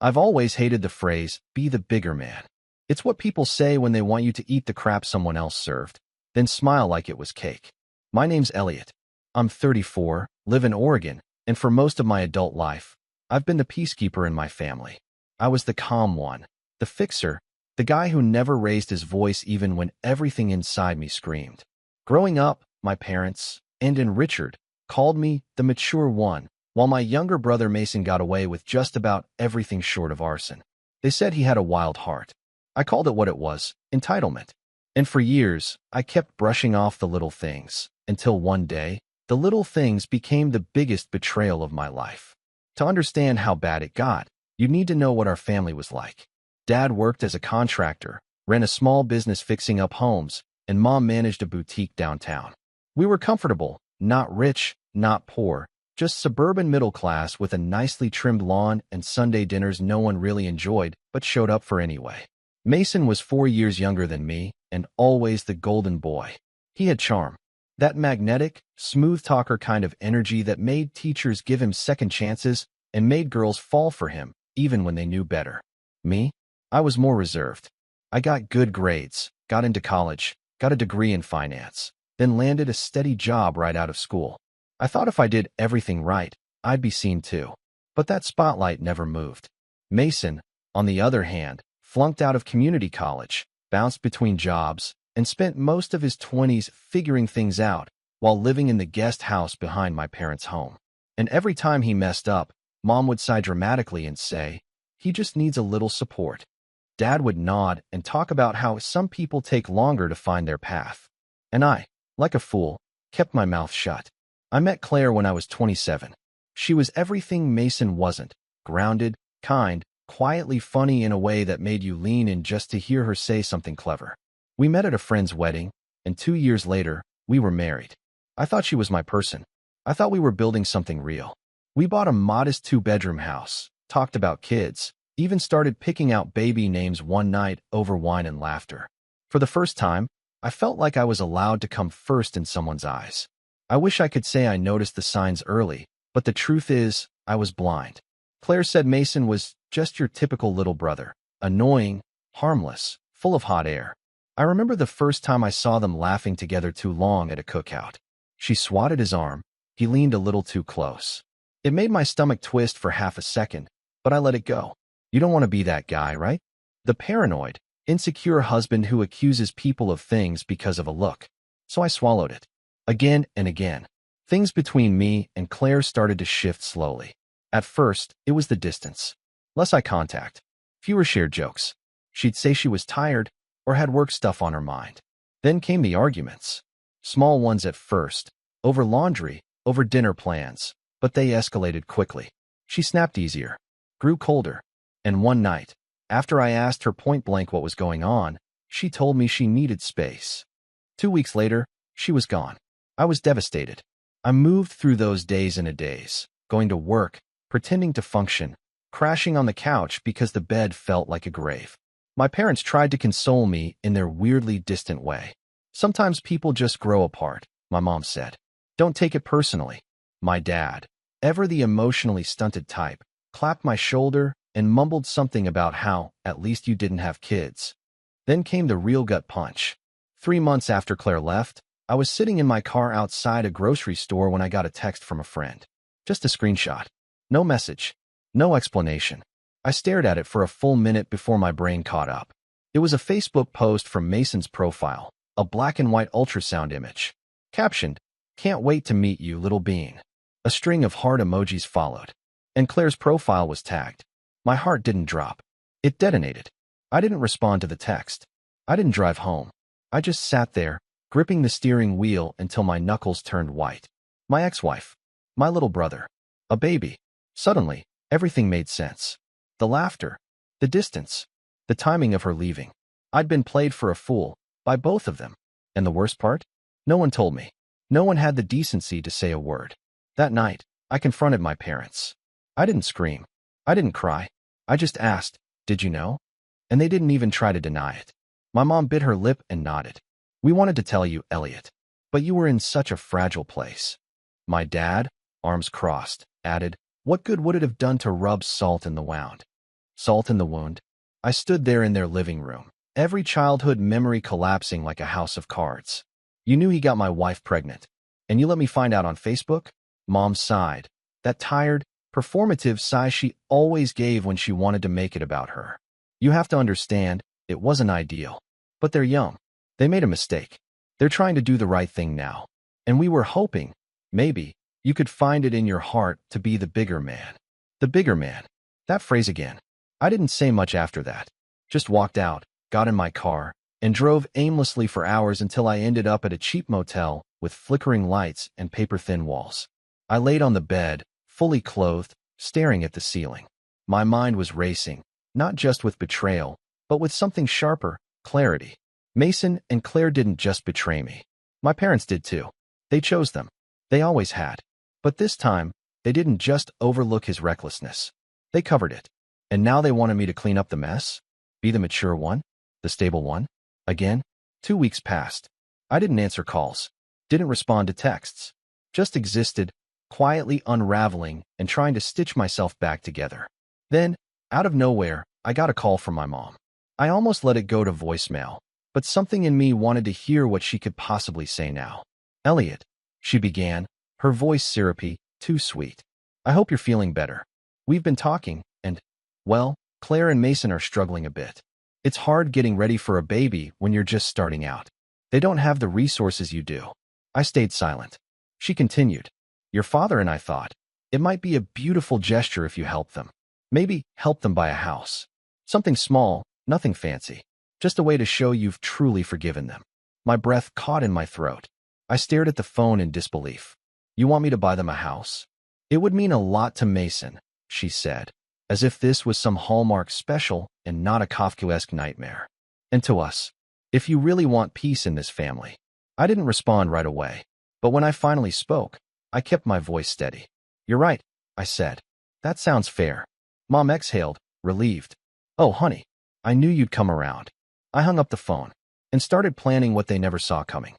I've always hated the phrase, be the bigger man. It's what people say when they want you to eat the crap someone else served, then smile like it was cake. My name's Elliot. I'm 34, live in Oregon, and for most of my adult life, I've been the peacekeeper in my family. I was the calm one, the fixer, the guy who never raised his voice even when everything inside me screamed. Growing up, my parents, and Richard, called me the mature one, while my younger brother Mason got away with just about everything short of arson. They said he had a wild heart. I called it what it was, entitlement. And for years, I kept brushing off the little things, until one day, the little things became the biggest betrayal of my life. To understand how bad it got, you need to know what our family was like. Dad worked as a contractor, ran a small business fixing up homes, and Mom managed a boutique downtown. We were comfortable, not rich, not poor, just suburban middle class with a nicely trimmed lawn and Sunday dinners no one really enjoyed but showed up for anyway. Mason was 4 years younger than me and always the golden boy. He had charm. That magnetic, smooth talker kind of energy that made teachers give him second chances and made girls fall for him, even when they knew better. Me? I was more reserved. I got good grades, got into college, got a degree in finance, then landed a steady job right out of school. I thought if I did everything right, I'd be seen too. But that spotlight never moved. Mason, on the other hand, flunked out of community college, bounced between jobs, and spent most of his 20s figuring things out while living in the guest house behind my parents' home. And every time he messed up, Mom would sigh dramatically and say, "He just needs a little support." Dad would nod and talk about how some people take longer to find their path. And I, like a fool, kept my mouth shut. I met Claire when I was 27. She was everything Mason wasn't, grounded, kind, quietly funny in a way that made you lean in just to hear her say something clever. We met at a friend's wedding, and 2 years later, we were married. I thought she was my person. I thought we were building something real. We bought a modest 2-bedroom house, talked about kids, even started picking out baby names one night over wine and laughter. For the first time, I felt like I was allowed to come first in someone's eyes. I wish I could say I noticed the signs early, but the truth is, I was blind. Claire said Mason was just your typical little brother, annoying, harmless, full of hot air. I remember the first time I saw them laughing together too long at a cookout. She swatted his arm. He leaned a little too close. It made my stomach twist for half a second, but I let it go. You don't want to be that guy, right? The paranoid, insecure husband who accuses people of things because of a look. So I swallowed it. Again and again. Things between me and Claire started to shift slowly. At first, it was the distance. Less eye contact. Fewer shared jokes. She'd say she was tired or had work stuff on her mind. Then came the arguments. Small ones at first, over laundry, over dinner plans, but they escalated quickly. She snapped easier, grew colder, and one night, after I asked her point blank what was going on, she told me she needed space. 2 weeks later, she was gone. I was devastated. I moved through those days and a days, going to work, pretending to function, crashing on the couch because the bed felt like a grave. My parents tried to console me in their weirdly distant way. Sometimes people just grow apart, my mom said. Don't take it personally. My dad, ever the emotionally stunted type, clapped my shoulder and mumbled something about how, at least you didn't have kids. Then came the real gut punch. 3 months after Claire left, I was sitting in my car outside a grocery store when I got a text from a friend. Just a screenshot. No message. No explanation. I stared at it for a full minute before my brain caught up. It was a Facebook post from Mason's profile, a black and white ultrasound image. Captioned, "Can't wait to meet you, little bean." A string of heart emojis followed. And Claire's profile was tagged. My heart didn't drop. It detonated. I didn't respond to the text. I didn't drive home. I just sat there, gripping the steering wheel until my knuckles turned white. My ex-wife. My little brother. A baby. Suddenly, everything made sense. The laughter. The distance. The timing of her leaving. I'd been played for a fool, by both of them. And the worst part? No one told me. No one had the decency to say a word. That night, I confronted my parents. I didn't scream. I didn't cry. I just asked, "Did you know?" And they didn't even try to deny it. My mom bit her lip and nodded. "We wanted to tell you, Elliot, but you were in such a fragile place." My dad, arms crossed, added, "What good would it have done to rub salt in the wound?" Salt in the wound. I stood there in their living room, every childhood memory collapsing like a house of cards. You knew he got my wife pregnant, and you let me find out on Facebook? Mom sighed. That tired, performative sigh she always gave when she wanted to make it about her. You have to understand, it wasn't ideal. But they're young. They made a mistake. They're trying to do the right thing now. And we were hoping, maybe, you could find it in your heart to be the bigger man. The bigger man. That phrase again. I didn't say much after that. Just walked out, got in my car, and drove aimlessly for hours until I ended up at a cheap motel with flickering lights and paper-thin walls. I laid on the bed, fully clothed, staring at the ceiling. My mind was racing, not just with betrayal, but with something sharper, clarity. Mason and Claire didn't just betray me. My parents did too. They chose them. They always had. But this time, they didn't just overlook his recklessness. They covered it. And now they wanted me to clean up the mess? Be the mature one? The stable one? Again? 2 weeks passed. I didn't answer calls. Didn't respond to texts. Just existed, quietly unraveling and trying to stitch myself back together. Then, out of nowhere, I got a call from my mom. I almost let it go to voicemail, but something in me wanted to hear what she could possibly say now. Elliot, she began, her voice syrupy, too sweet. I hope you're feeling better. We've been talking, and, well, Claire and Mason are struggling a bit. It's hard getting ready for a baby when you're just starting out. They don't have the resources you do. I stayed silent. She continued. Your father and I thought, it might be a beautiful gesture if you help them. Maybe help them buy a house. Something small, nothing fancy. Just a way to show you've truly forgiven them. My breath caught in my throat. I stared at the phone in disbelief. You want me to buy them a house? It would mean a lot to Mason, she said, as if this was some Hallmark special and not a Kafkaesque nightmare. And to us, if you really want peace in this family. I didn't respond right away, but when I finally spoke, I kept my voice steady. You're right, I said. That sounds fair. Mom exhaled, relieved. Oh, honey, I knew you'd come around. I hung up the phone and started planning what they never saw coming.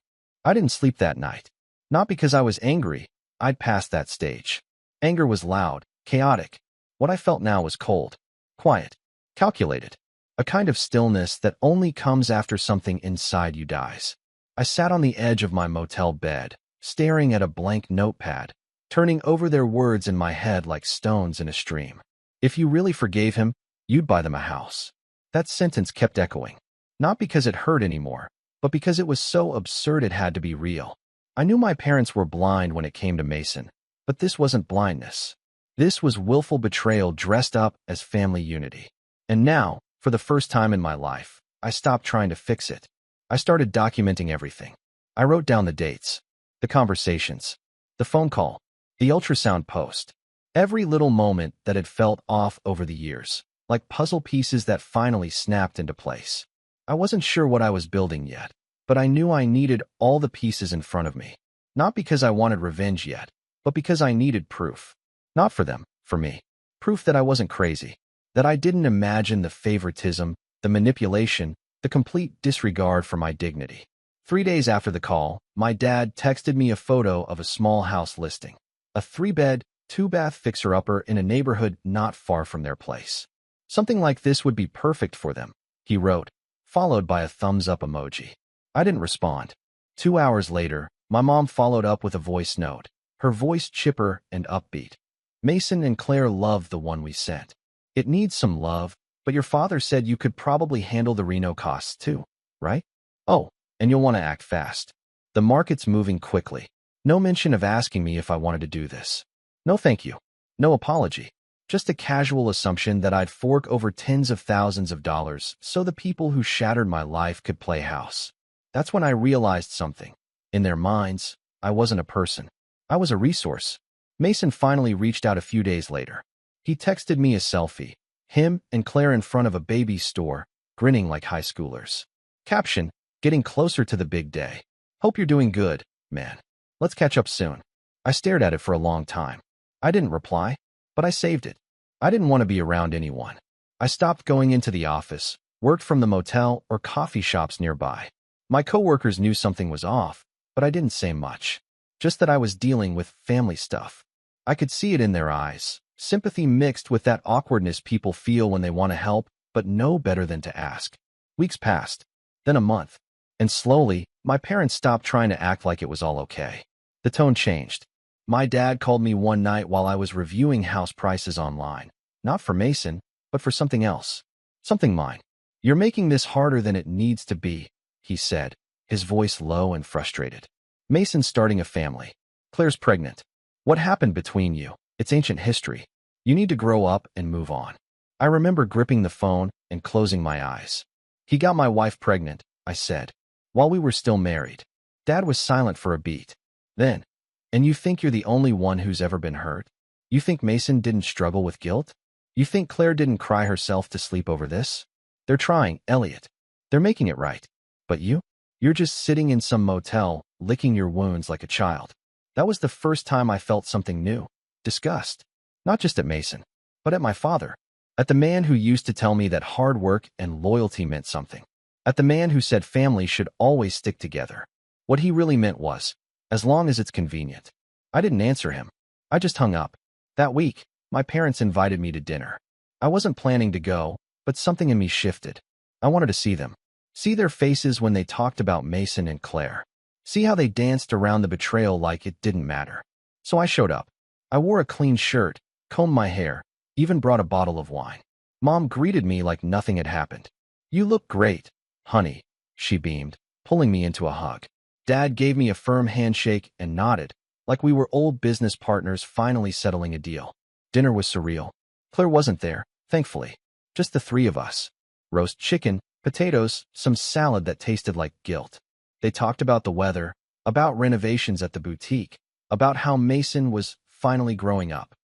I didn't sleep that night. Not because I was angry. I'd passed that stage. Anger was loud, chaotic. What I felt now was cold, quiet, calculated. A kind of stillness that only comes after something inside you dies. I sat on the edge of my motel bed, staring at a blank notepad, turning over their words in my head like stones in a stream. If you really forgave him, you'd buy them a house. That sentence kept echoing. Not because it hurt anymore, but because it was so absurd it had to be real. I knew my parents were blind when it came to Mason, but this wasn't blindness. This was willful betrayal dressed up as family unity. And now, for the first time in my life, I stopped trying to fix it. I started documenting everything. I wrote down the dates, the conversations, the phone call, the ultrasound post, every little moment that had felt off over the years, like puzzle pieces that finally snapped into place. I wasn't sure what I was building yet, but I knew I needed all the pieces in front of me. Not because I wanted revenge yet, but because I needed proof. Not for them, for me. Proof that I wasn't crazy, that I didn't imagine the favoritism, the manipulation, the complete disregard for my dignity. 3 days after the call, my dad texted me a photo of a small house listing. A 3-bed, 2-bath fixer-upper in a neighborhood not far from their place. Something like this would be perfect for them, he wrote, followed by a thumbs-up emoji. I didn't respond. 2 hours later, my mom followed up with a voice note, her voice chipper and upbeat. Mason and Claire loved the one we sent. It needs some love, but your father said you could probably handle the reno costs too, right? Oh, and you'll want to act fast. The market's moving quickly. No mention of asking me if I wanted to do this. No thank you. No apology. Just a casual assumption that I'd fork over tens of thousands of dollars so the people who shattered my life could play house. That's when I realized something. In their minds, I wasn't a person. I was a resource. Mason finally reached out a few days later. He texted me a selfie. Him and Claire in front of a baby store, grinning like high schoolers. Caption, getting closer to the big day. Hope you're doing good, man. Let's catch up soon. I stared at it for a long time. I didn't reply, but I saved it. I didn't want to be around anyone. I stopped going into the office, worked from the motel or coffee shops nearby. My coworkers knew something was off, but I didn't say much. Just that I was dealing with family stuff. I could see it in their eyes, Sympathy mixed with that awkwardness people feel when they want to help, but know better than to ask. Weeks passed, then a month, and slowly, my parents stopped trying to act like it was all okay. The tone changed. My dad called me one night while I was reviewing house prices online. Not for Mason, but for something else. Something mine. "You're making this harder than it needs to be," he said, his voice low and frustrated. "Mason's starting a family. Claire's pregnant. What happened between you? It's ancient history. You need to grow up and move on." I remember gripping the phone and closing my eyes. "He got my wife pregnant," I said, "while we were still married." Dad was silent for a beat. Then, "And you think you're the only one who's ever been hurt? You think Mason didn't struggle with guilt? You think Claire didn't cry herself to sleep over this? They're trying, Elliot. They're making it right. But you? You're just sitting in some motel, licking your wounds like a child." That was the first time I felt something new. Disgust. Not just at Mason, but at my father. At the man who used to tell me that hard work and loyalty meant something. At the man who said families should always stick together. What he really meant was, as long as it's convenient. I didn't answer him. I just hung up. That week, my parents invited me to dinner. I wasn't planning to go, but something in me shifted. I wanted to see them. See their faces when they talked about Mason and Claire. See how they danced around the betrayal like it didn't matter. So I showed up. I wore a clean shirt, combed my hair, even brought a bottle of wine. Mom greeted me like nothing had happened. "You look great, honey," she beamed, pulling me into a hug. Dad gave me a firm handshake and nodded, like we were old business partners finally settling a deal. Dinner was surreal. Claire wasn't there, thankfully. Just the three of us. Roast chicken, potatoes, some salad that tasted like guilt. They talked about the weather, about renovations at the boutique, about how Mason was finally growing up.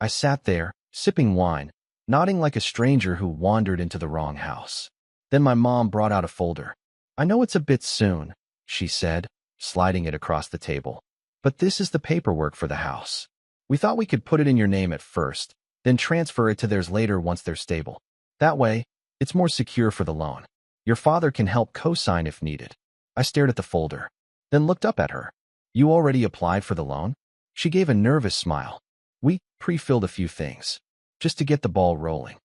I sat there, sipping wine, nodding like a stranger who wandered into the wrong house. Then my mom brought out a folder. "I know it's a bit soon," she said, sliding it across the table, "but this is the paperwork for the house. We thought we could put it in your name at first, then transfer it to theirs later once they're stable. That way, it's more secure for the loan. Your father can help co-sign if needed." I stared at the folder, then looked up at her. "You already applied for the loan?" She gave a nervous smile. "We pre-filled a few things, just to get the ball rolling."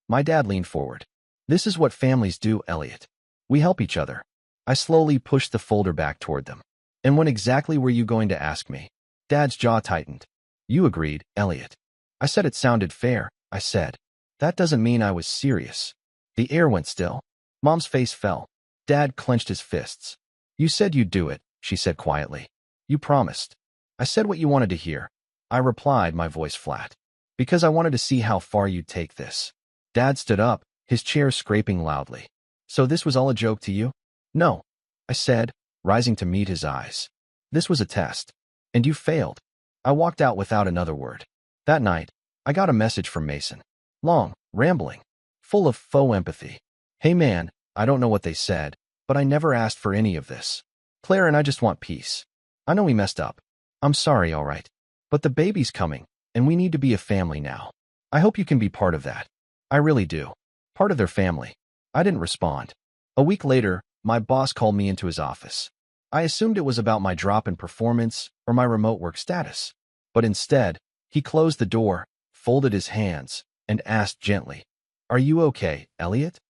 My dad leaned forward. "This is what families do, Elliot. We help each other." I slowly pushed the folder back toward them. "And when exactly were you going to ask me?" Dad's jaw tightened. "You agreed, Elliot." I said it sounded fair, I said. "That doesn't mean I was serious." The air went still. Mom's face fell. Dad clenched his fists. "You said you'd do it," she said quietly. "You promised." I said what you wanted to hear. I replied, my voice flat. "Because I wanted to see how far you'd take this." Dad stood up, his chair scraping loudly. "So this was all a joke to you?" "No," I said, rising to meet his eyes. "This was a test. And you failed." I walked out without another word. That night, I got a message from Mason. Long, rambling, full of faux empathy. "Hey man, I don't know what they said, but I never asked for any of this. Claire and I just want peace. I know we messed up. I'm sorry, all right. But the baby's coming, and we need to be a family now. I hope you can be part of that. I really do. Part of their family." I didn't respond. A week later, my boss called me into his office. I assumed it was about my drop in performance or my remote work status. But instead, he closed the door, folded his hands, and asked gently, "Are you okay, Elliot?"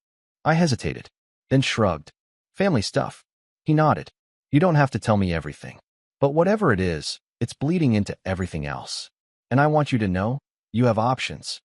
I hesitated, then shrugged. "Family stuff." He nodded. "You don't have to tell me everything. But whatever it is, it's bleeding into everything else. And I want you to know, you have options."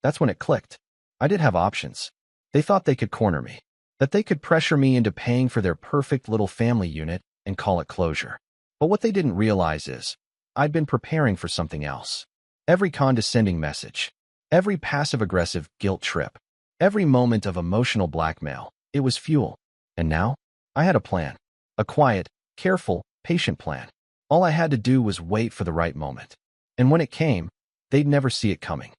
That's when it clicked. I did have options. They thought they could corner me, that they could pressure me into paying for their perfect little family unit and call it closure. But what they didn't realize is, I'd been preparing for something else. Every condescending message, every passive-aggressive guilt trip, every moment of emotional blackmail, it was fuel. And now, I had a plan. A quiet, careful, patient plan. All I had to do was wait for the right moment. And when it came, they'd never see it coming.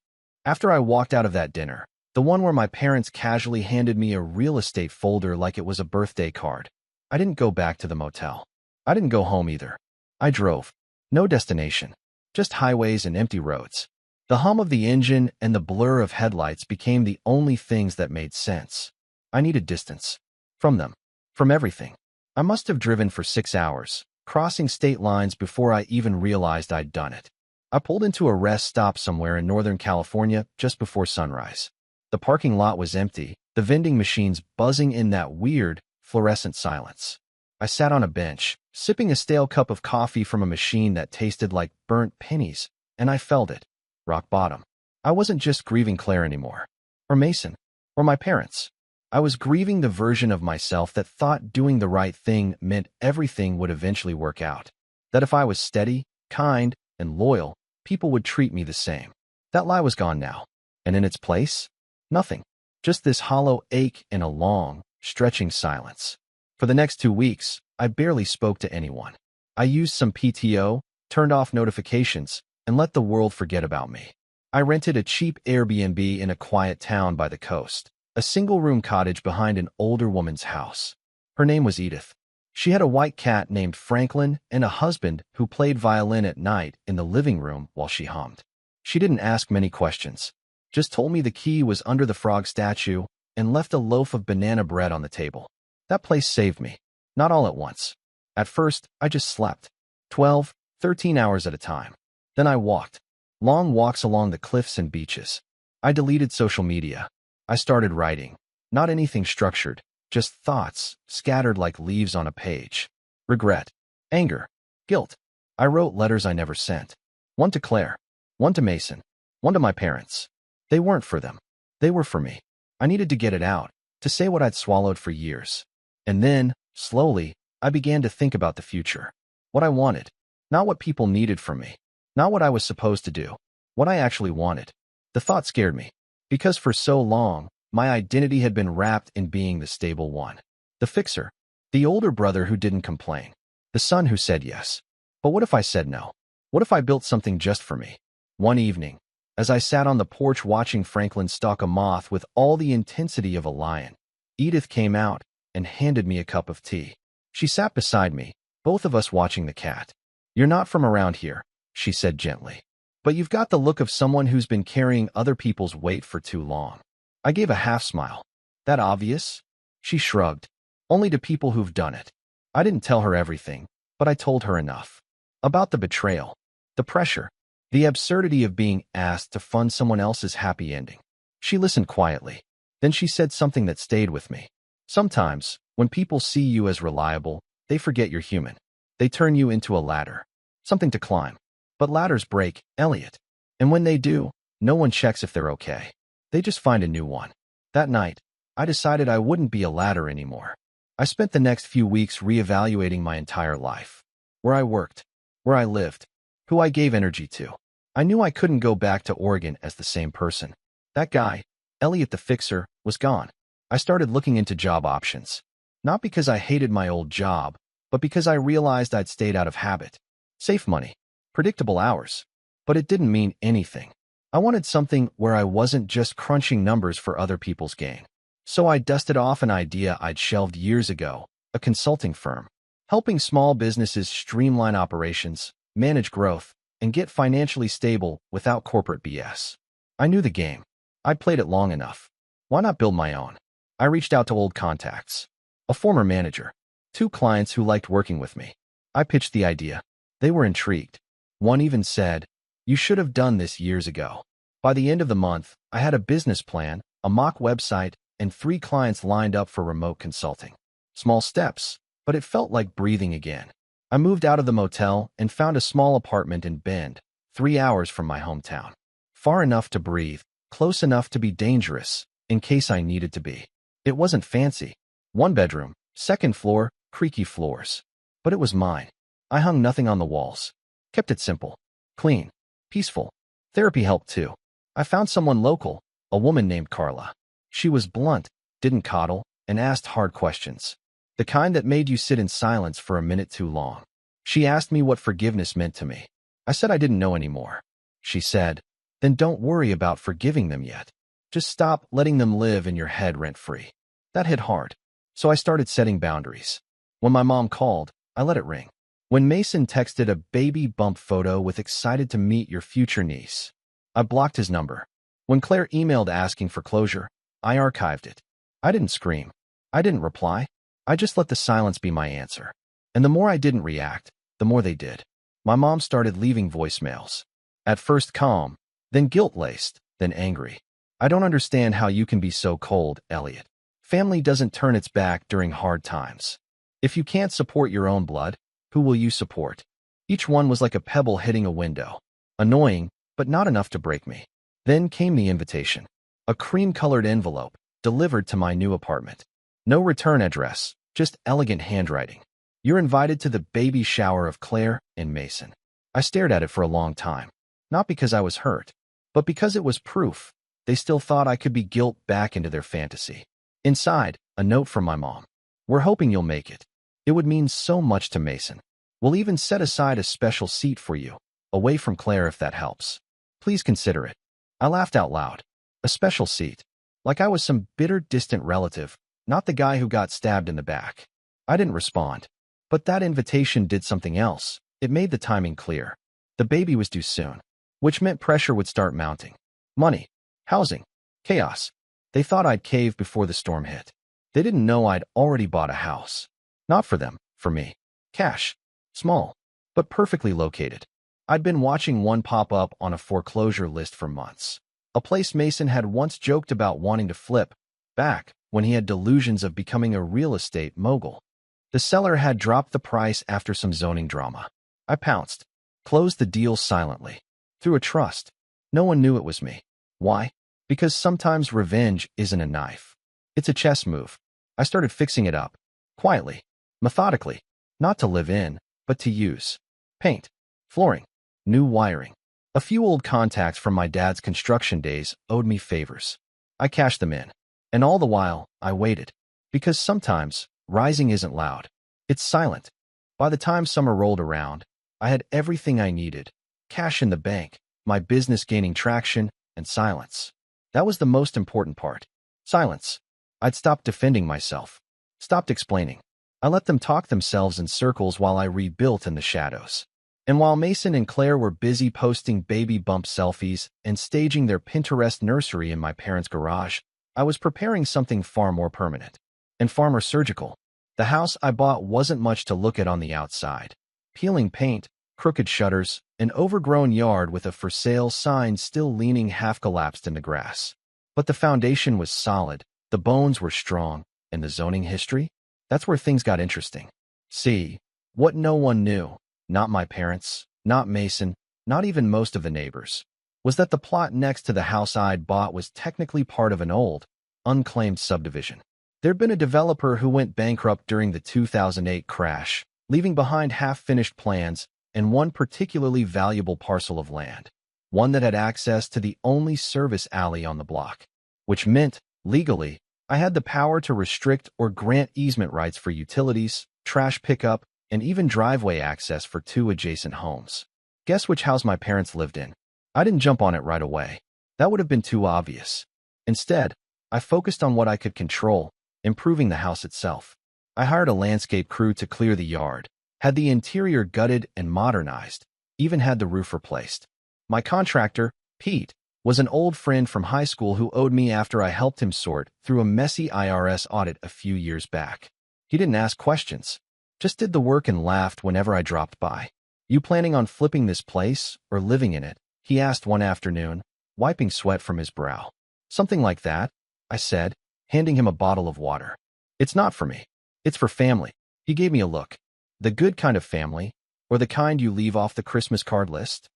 After I walked out of that dinner, the one where my parents casually handed me a real estate folder like it was a birthday card, I didn't go back to the motel. I didn't go home either. I drove. No destination. Just highways and empty roads. The hum of the engine and the blur of headlights became the only things that made sense. I needed distance. From them. From everything. I must have driven for 6 hours, crossing state lines before I even realized I'd done it. I pulled into a rest stop somewhere in Northern California just before sunrise. The parking lot was empty, the vending machines buzzing in that weird, fluorescent silence. I sat on a bench, sipping a stale cup of coffee from a machine that tasted like burnt pennies, and I felt it. Rock bottom. I wasn't just grieving Claire anymore, or Mason, or my parents. I was grieving the version of myself that thought doing the right thing meant everything would eventually work out. That if I was steady, kind, and loyal, people would treat me the same. That lie was gone now. And in its place, nothing. Just this hollow ache and a long, stretching silence. For the next 2 weeks, I barely spoke to anyone. I used some PTO, turned off notifications, and let the world forget about me. I rented a cheap Airbnb in a quiet town by the coast, a single-room cottage behind an older woman's house. Her name was Edith. She had a white cat named Franklin and a husband who played violin at night in the living room while she hummed. She didn't ask many questions, just told me the key was under the frog statue and left a loaf of banana bread on the table. That place saved me. Not all at once. At first, I just slept. 12, 13 hours at a time. Then I walked. Long walks along the cliffs and beaches. I deleted social media. I started writing. Not anything structured, just thoughts scattered like leaves on a page. Regret, anger, guilt. I wrote letters I never sent. One to Claire, one to Mason, one to my parents. They weren't for them. They were for me. I needed to get it out, to say what I'd swallowed for years. And then, slowly, I began to think about the future. What I wanted. Not what people needed from me. Not what I was supposed to do. What I actually wanted. The thought scared me. Because for so long, my identity had been wrapped in being the stable one. The fixer. The older brother who didn't complain. The son who said yes. But what if I said no? What if I built something just for me? One evening, as I sat on the porch watching Franklin stalk a moth with all the intensity of a lion, Edith came out and handed me a cup of tea. She sat beside me, both of us watching the cat. "You're not from around here," she said gently. "But you've got the look of someone who's been carrying other people's weight for too long." I gave a half smile. "That obvious?" She shrugged. "Only to people who've done it." I didn't tell her everything, but I told her enough. About the betrayal, the pressure, the absurdity of being asked to fund someone else's happy ending. She listened quietly. Then she said something that stayed with me. "Sometimes, when people see you as reliable, they forget you're human. They turn you into a ladder. Something to climb. But ladders break, Elliot. And when they do, no one checks if they're okay. They just find a new one." That night, I decided I wouldn't be a ladder anymore. I spent the next few weeks reevaluating my entire life. Where I worked, where I lived, who I gave energy to. I knew I couldn't go back to Oregon as the same person. That guy, Elliot the fixer, was gone. I started looking into job options. Not because I hated my old job, but because I realized I'd stayed out of habit. Safe money, predictable hours. But it didn't mean anything. I wanted something where I wasn't just crunching numbers for other people's gain. So I dusted off an idea I'd shelved years ago, a consulting firm, helping small businesses streamline operations, manage growth, and get financially stable without corporate BS. I knew the game. I'd played it long enough. Why not build my own? I reached out to old contacts. A former manager. 2 clients who liked working with me. I pitched the idea. They were intrigued. One even said, "You should have done this years ago." By the end of the month, I had a business plan, a mock website, and 3 clients lined up for remote consulting. Small steps, but it felt like breathing again. I moved out of the motel and found a small apartment in Bend, 3 hours from my hometown. Far enough to breathe, close enough to be dangerous, in case I needed to be. It wasn't fancy. 1 bedroom, 2nd floor, creaky floors. But it was mine. I hung nothing on the walls. Kept it simple, clean, peaceful. Therapy helped too. I found someone local, a woman named Carla. She was blunt, didn't coddle, and asked hard questions. The kind that made you sit in silence for a minute too long. She asked me what forgiveness meant to me. I said I didn't know anymore. She said, "Then don't worry about forgiving them yet. Just stop letting them live in your head rent-free." That hit hard. So I started setting boundaries. When my mom called, I let it ring. When Mason texted a baby bump photo with "excited to meet your future niece," I blocked his number. When Claire emailed asking for closure, I archived it. I didn't scream. I didn't reply. I just let the silence be my answer. And the more I didn't react, the more they did. My mom started leaving voicemails. At first calm, then guilt-laced, then angry. I don't understand how you can be so cold, Elliot. Family doesn't turn its back during hard times. If you can't support your own blood, who will you support? Each one was like a pebble hitting a window. Annoying, but not enough to break me. Then came the invitation. A cream-colored envelope, delivered to my new apartment. No return address, just elegant handwriting. You're invited to the baby shower of Claire and Mason. I stared at it for a long time. Not because I was hurt, but because it was proof. They still thought I could be guilt back into their fantasy. Inside, a note from my mom. We're hoping you'll make it. It would mean so much to Mason. We'll even set aside a special seat for you, away from Claire if that helps. Please consider it. I laughed out loud. A special seat. Like I was some bitter, distant relative, not the guy who got stabbed in the back. I didn't respond. But that invitation did something else. It made the timing clear. The baby was due soon, which meant pressure would start mounting. Money, housing, chaos. They thought I'd cave before the storm hit. They didn't know I'd already bought a house. Not for them, for me. Cash. Small, but perfectly located. I'd been watching one pop up on a foreclosure list for months. A place Mason had once joked about wanting to flip, back when he had delusions of becoming a real estate mogul. The seller had dropped the price after some zoning drama. I pounced, closed the deal silently. Through a trust. No one knew it was me. Why? Because sometimes revenge isn't a knife. It's a chess move. I started fixing it up. Quietly. Methodically. Not to live in, but to use. Paint. Flooring. New wiring. A few old contacts from my dad's construction days owed me favors. I cashed them in. And all the while, I waited. Because sometimes, rising isn't loud. It's silent. By the time summer rolled around, I had everything I needed. Cash in the bank, my business gaining traction, and silence. That was the most important part. Silence. I'd stopped defending myself. Stopped explaining. I let them talk themselves in circles while I rebuilt in the shadows. And while Mason and Claire were busy posting baby bump selfies and staging their Pinterest nursery in my parents' garage, I was preparing something far more permanent. And far more surgical. The house I bought wasn't much to look at on the outside. Peeling paint, crooked shutters, an overgrown yard with a for sale sign still leaning half-collapsed in the grass. But the foundation was solid, the bones were strong, and the zoning history? That's where things got interesting. See, what no one knew, not my parents, not Mason, not even most of the neighbors, was that the plot next to the house I'd bought was technically part of an old, unclaimed subdivision. There'd been a developer who went bankrupt during the 2008 crash, leaving behind half-finished plans and one particularly valuable parcel of land, one that had access to the only service alley on the block, which meant, legally, I had the power to restrict or grant easement rights for utilities, trash pickup, and even driveway access for 2 adjacent homes. Guess which house my parents lived in? I didn't jump on it right away. That would have been too obvious. Instead, I focused on what I could control, improving the house itself. I hired a landscape crew to clear the yard, had the interior gutted and modernized, even had the roof replaced. My contractor, Pete, was an old friend from high school who owed me after I helped him sort through a messy IRS audit a few years back. He didn't ask questions, just did the work and laughed whenever I dropped by. You planning on flipping this place or living in it? He asked one afternoon, wiping sweat from his brow. Something like that, I said, handing him a bottle of water. It's not for me. It's for family. He gave me a look. The good kind of family, or the kind you leave off the Christmas card list?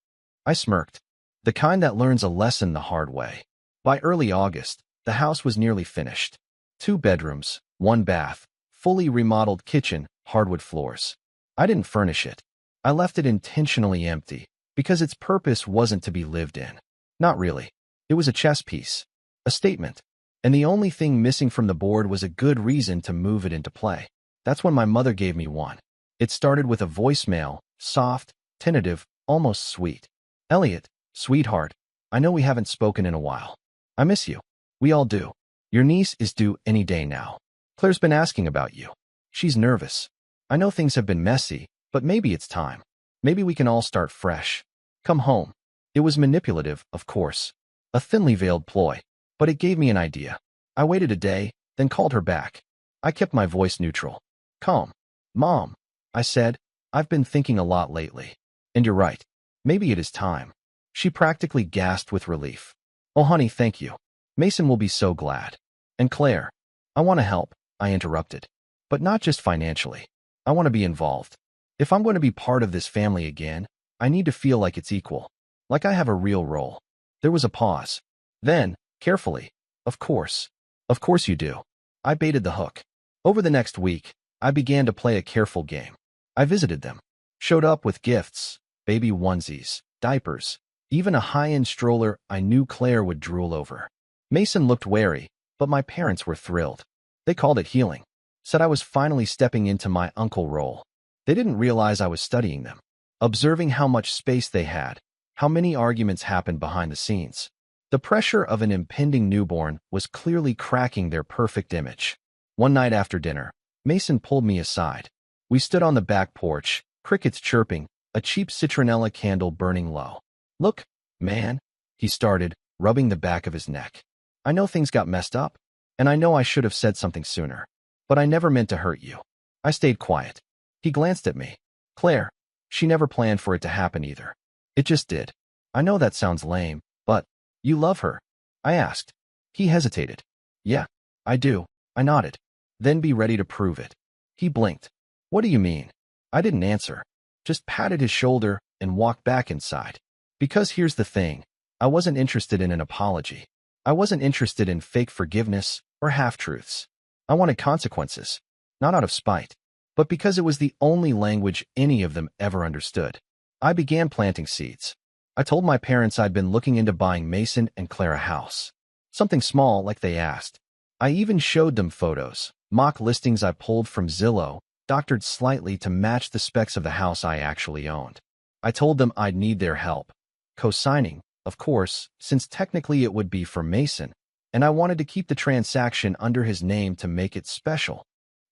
I smirked. The kind that learns a lesson the hard way. By early August, the house was nearly finished. 2 bedrooms, 1 bath, fully remodeled kitchen, hardwood floors. I didn't furnish it. I left it intentionally empty, because its purpose wasn't to be lived in. Not really. It was a chess piece. A statement. And the only thing missing from the board was a good reason to move it into play. That's when my mother gave me one. It started with a voicemail, soft, tentative, almost sweet. Elliot, sweetheart, I know we haven't spoken in a while. I miss you. We all do. Your niece is due any day now. Claire's been asking about you. She's nervous. I know things have been messy, but maybe it's time. Maybe we can all start fresh. Come home. It was manipulative, of course. A thinly veiled ploy. But it gave me an idea. I waited a day, then called her back. I kept my voice neutral. Calm. Mom, I said, I've been thinking a lot lately. And you're right. Maybe it is time. She practically gasped with relief. Oh, honey, thank you. Mason will be so glad. And Claire, I want to help, I interrupted. But not just financially. I want to be involved. If I'm going to be part of this family again, I need to feel like it's equal. Like I have a real role. There was a pause. Then, carefully, of course. Of course you do. I baited the hook. Over the next week, I began to play a careful game. I visited them. Showed up with gifts, baby onesies, diapers, even a high-end stroller I knew Claire would drool over. Mason looked wary, but my parents were thrilled. They called it healing. Said I was finally stepping into my uncle role. They didn't realize I was studying them, observing how much space they had, how many arguments happened behind the scenes. The pressure of an impending newborn was clearly cracking their perfect image. One night after dinner, Mason pulled me aside. We stood on the back porch, crickets chirping, a cheap citronella candle burning low. Look, man, he started, rubbing the back of his neck. I know things got messed up, and I know I should have said something sooner. But I never meant to hurt you. I stayed quiet. He glanced at me. Claire, she never planned for it to happen either. It just did. I know that sounds lame, but you love her? I asked. He hesitated. Yeah, I do. I nodded. Then be ready to prove it. He blinked. What do you mean? I didn't answer. Just patted his shoulder and walked back inside. Because here's the thing. I wasn't interested in an apology. I wasn't interested in fake forgiveness or half-truths. I wanted consequences, not out of spite, but because it was the only language any of them ever understood. I began planting seeds. I told my parents I'd been looking into buying Mason and Claire a house. Something small like they asked. I even showed them photos, mock listings I pulled from Zillow, doctored slightly to match the specs of the house I actually owned. I told them I'd need their help. Co-signing, of course, since technically it would be for Mason, and I wanted to keep the transaction under his name to make it special.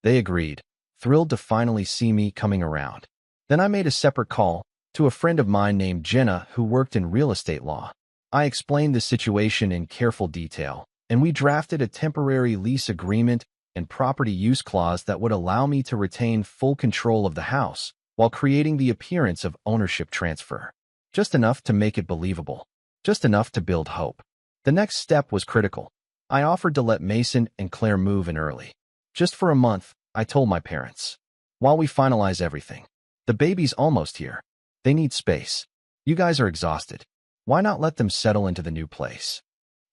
They agreed, thrilled to finally see me coming around. Then I made a separate call to a friend of mine named Jenna who worked in real estate law. I explained the situation in careful detail, and we drafted a temporary lease agreement and property use clause that would allow me to retain full control of the house while creating the appearance of ownership transfer. Just enough to make it believable. Just enough to build hope. The next step was critical. I offered to let Mason and Claire move in early. Just for a month, I told my parents. While we finalize everything. The baby's almost here. They need space. You guys are exhausted. Why not let them settle into the new place?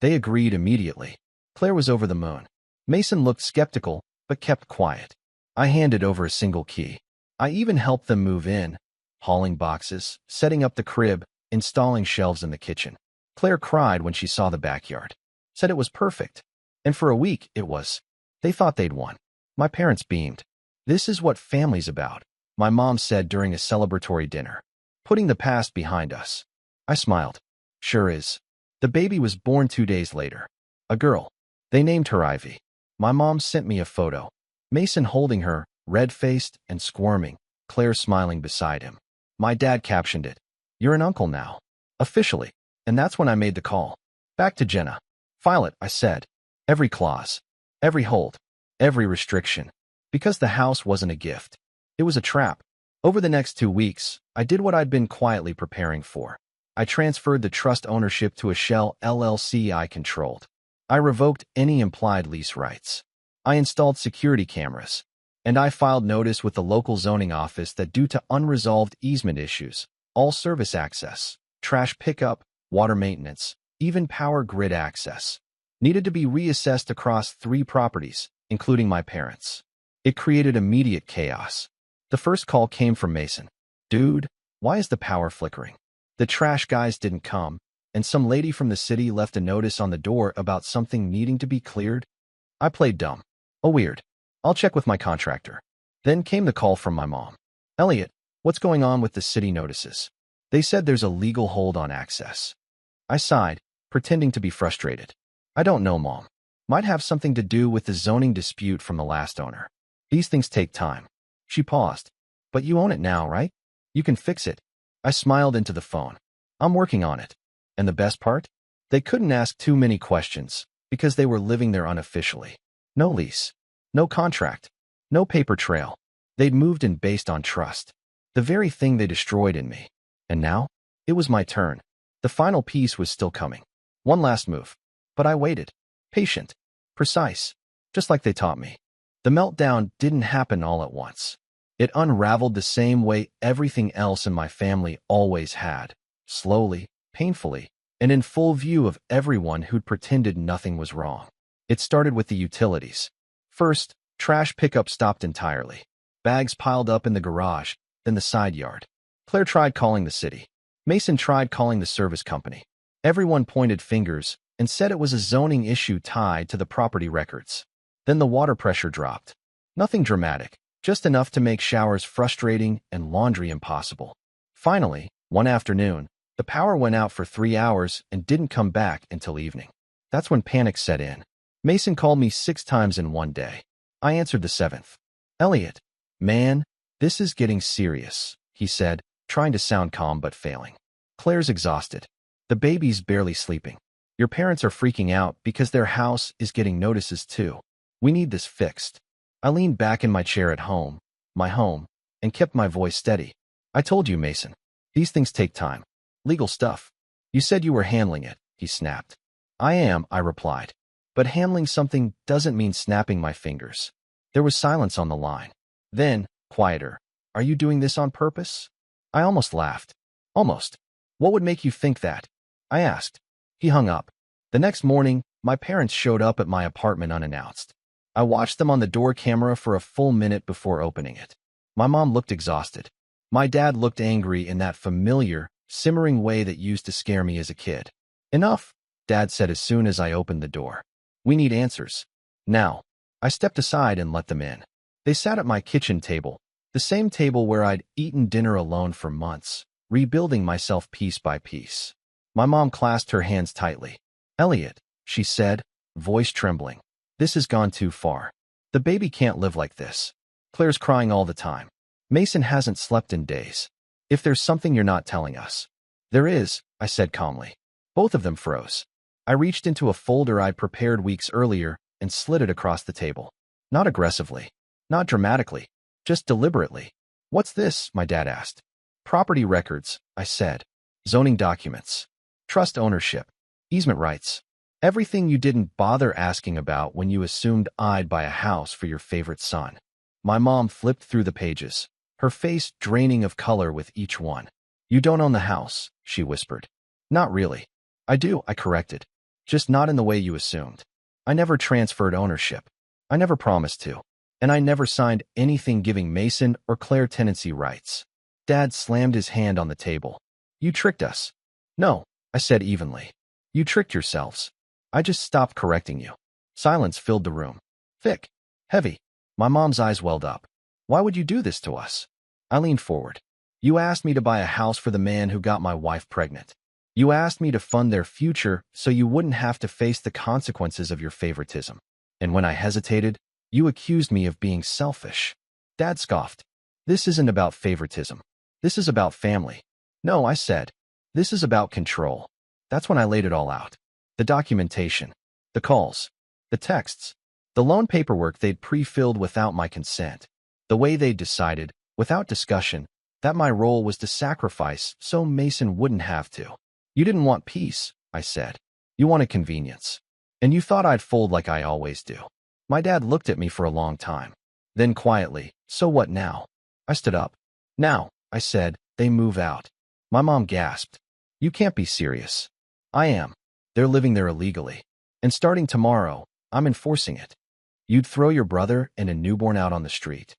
They agreed immediately. Claire was over the moon. Mason looked skeptical, but kept quiet. I handed over a single key. I even helped them move in, hauling boxes, setting up the crib, installing shelves in the kitchen. Claire cried when she saw the backyard. Said it was perfect. And for a week, it was. They thought they'd won. My parents beamed. This is what family's about, my mom said during a celebratory dinner. Putting the past behind us. I smiled. Sure is. The baby was born 2 days later. A girl. They named her Ivy. My mom sent me a photo. Mason holding her, red-faced and squirming, Claire smiling beside him. My dad captioned it. You're an uncle now. Officially. And that's when I made the call. Back to Jenna. File it, I said. Every clause. Every hold. Every restriction. Because the house wasn't a gift. It was a trap. Over the next 2 weeks, I did what I'd been quietly preparing for. I transferred the trust ownership to a shell LLC I controlled. I revoked any implied lease rights. I installed security cameras. And I filed notice with the local zoning office that due to unresolved easement issues, all service access, trash pickup, water maintenance, even power grid access, needed to be reassessed across 3 properties, including my parents. It created immediate chaos. The first call came from Mason. Dude, why is the power flickering? The trash guys didn't come, and some lady from the city left a notice on the door about something needing to be cleared. I played dumb. Oh, weird. I'll check with my contractor. Then came the call from my mom. Elliot, what's going on with the city notices? They said there's a legal hold on access. I sighed, pretending to be frustrated. I don't know, Mom. Might have something to do with the zoning dispute from the last owner. These things take time. She paused. But you own it now, right? You can fix it. I smiled into the phone. I'm working on it. And the best part? They couldn't ask too many questions because they were living there unofficially. No lease. No contract. No paper trail. They'd moved in based on trust. The very thing they destroyed in me. And now? It was my turn. The final piece was still coming. One last move. But I waited. Patient. Precise. Just like they taught me. The meltdown didn't happen all at once. It unraveled the same way everything else in my family always had. Slowly, painfully, and in full view of everyone who'd pretended nothing was wrong. It started with the utilities. First, trash pickup stopped entirely. Bags piled up in the garage, then the side yard. Claire tried calling the city. Mason tried calling the service company. Everyone pointed fingers and said it was a zoning issue tied to the property records. Then the water pressure dropped. Nothing dramatic, just enough to make showers frustrating and laundry impossible. Finally, one afternoon, the power went out for 3 hours and didn't come back until evening. That's when panic set in. Mason called me 6 times in one day. I answered the 7th. "Elliot, man, this is getting serious," he said, trying to sound calm but failing. "Claire's exhausted. The baby's barely sleeping. Your parents are freaking out because their house is getting notices too. We need this fixed." I leaned back in my chair at home, my home, and kept my voice steady. "I told you, Mason. These things take time. Legal stuff. You said you were handling it," he snapped. "I am," I replied. "But handling something doesn't mean snapping my fingers." There was silence on the line. Then, quieter. "Are you doing this on purpose?" I almost laughed. "Almost. What would make you think that?" I asked. He hung up. The next morning, my parents showed up at my apartment unannounced. I watched them on the door camera for a full minute before opening it. My mom looked exhausted. My dad looked angry in that familiar, simmering way that used to scare me as a kid. "Enough," Dad said as soon as I opened the door. "We need answers. Now." I stepped aside and let them in. They sat at my kitchen table, the same table where I'd eaten dinner alone for months, rebuilding myself piece by piece. My mom clasped her hands tightly. "Elliot," she said, voice trembling, "this has gone too far. The baby can't live like this. Claire's crying all the time. Mason hasn't slept in days. If there's something you're not telling us." "There is," I said calmly. Both of them froze. I reached into a folder I'd prepared weeks earlier and slid it across the table. Not aggressively, not dramatically, just deliberately. "What's this?" my dad asked. "Property records," I said. "Zoning documents. Trust ownership. Easement rights. Everything you didn't bother asking about when you assumed I'd buy a house for your favorite son." My mom flipped through the pages, her face draining of color with each one. "You don't own the house," she whispered. "Not really." "I do," I corrected. "Just not in the way you assumed. I never transferred ownership. I never promised to. And I never signed anything giving Mason or Claire tenancy rights." Dad slammed his hand on the table. "You tricked us." "No," I said evenly. "You tricked yourselves. I just stopped correcting you." Silence filled the room. Thick. Heavy. My mom's eyes welled up. "Why would you do this to us?" I leaned forward. "You asked me to buy a house for the man who got my wife pregnant. You asked me to fund their future so you wouldn't have to face the consequences of your favoritism. And when I hesitated, you accused me of being selfish." Dad scoffed. "This isn't about favoritism. This is about family." "No," I said. "This is about control." That's when I laid it all out. The documentation, the calls, the texts, the loan paperwork they'd pre-filled without my consent, the way they'd decided, without discussion, that my role was to sacrifice so Mason wouldn't have to. "You didn't want peace," I said. "You wanted convenience. And you thought I'd fold like I always do." My dad looked at me for a long time. Then quietly, "So what now?" I stood up. "Now," I said, "they move out." My mom gasped. "You can't be serious." "I am. They're living there illegally. And starting tomorrow, I'm enforcing it." "You'd throw your brother and a newborn out on the street?"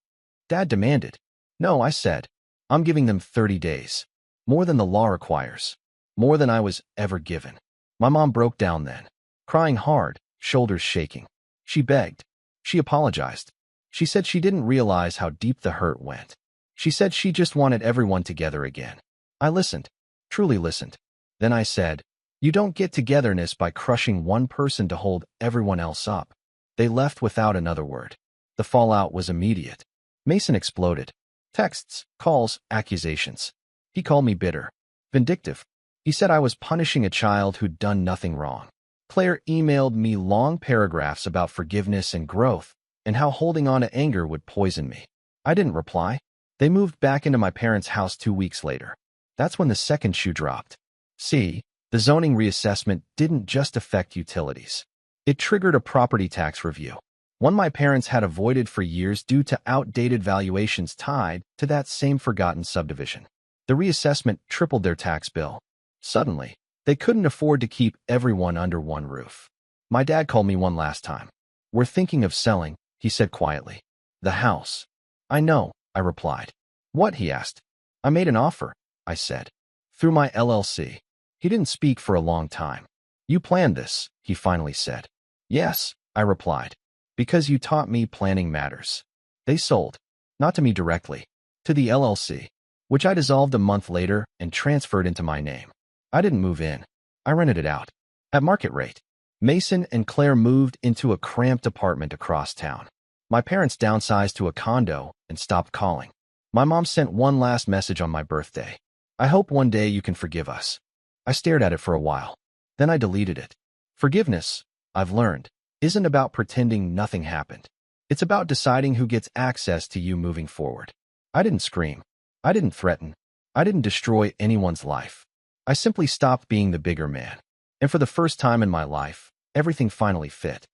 Dad demanded. "No," I said. "I'm giving them 30 days. More than the law requires. More than I was ever given." My mom broke down then, crying hard, shoulders shaking. She begged. She apologized. She said she didn't realize how deep the hurt went. She said she just wanted everyone together again. I listened, truly listened. Then I said, "You don't get togetherness by crushing one person to hold everyone else up." They left without another word. The fallout was immediate. Mason exploded. Texts, calls, accusations. He called me bitter, vindictive. He said I was punishing a child who'd done nothing wrong. Claire emailed me long paragraphs about forgiveness and growth, and how holding on to anger would poison me. I didn't reply. They moved back into my parents' house 2 weeks later. That's when the second shoe dropped. "See," The zoning reassessment didn't just affect utilities. It triggered a property tax review, one my parents had avoided for years due to outdated valuations tied to that same forgotten subdivision. The reassessment tripled their tax bill. Suddenly, they couldn't afford to keep everyone under one roof. My dad called me one last time. "We're thinking of selling," he said quietly. "The house." "I know," I replied. "What?" he asked. "I made an offer," I said. "Through my LLC." He didn't speak for a long time. "You planned this," he finally said. "Yes," I replied. "Because you taught me planning matters." They sold. Not to me directly. To the LLC, which I dissolved a month later and transferred into my name. I didn't move in. I rented it out. At market rate. Mason and Claire moved into a cramped apartment across town. My parents downsized to a condo and stopped calling. My mom sent one last message on my birthday. "I hope one day you can forgive us." I stared at it for a while. Then I deleted it. Forgiveness, I've learned, isn't about pretending nothing happened. It's about deciding who gets access to you moving forward. I didn't scream. I didn't threaten. I didn't destroy anyone's life. I simply stopped being the bigger man. And for the first time in my life, everything finally fit.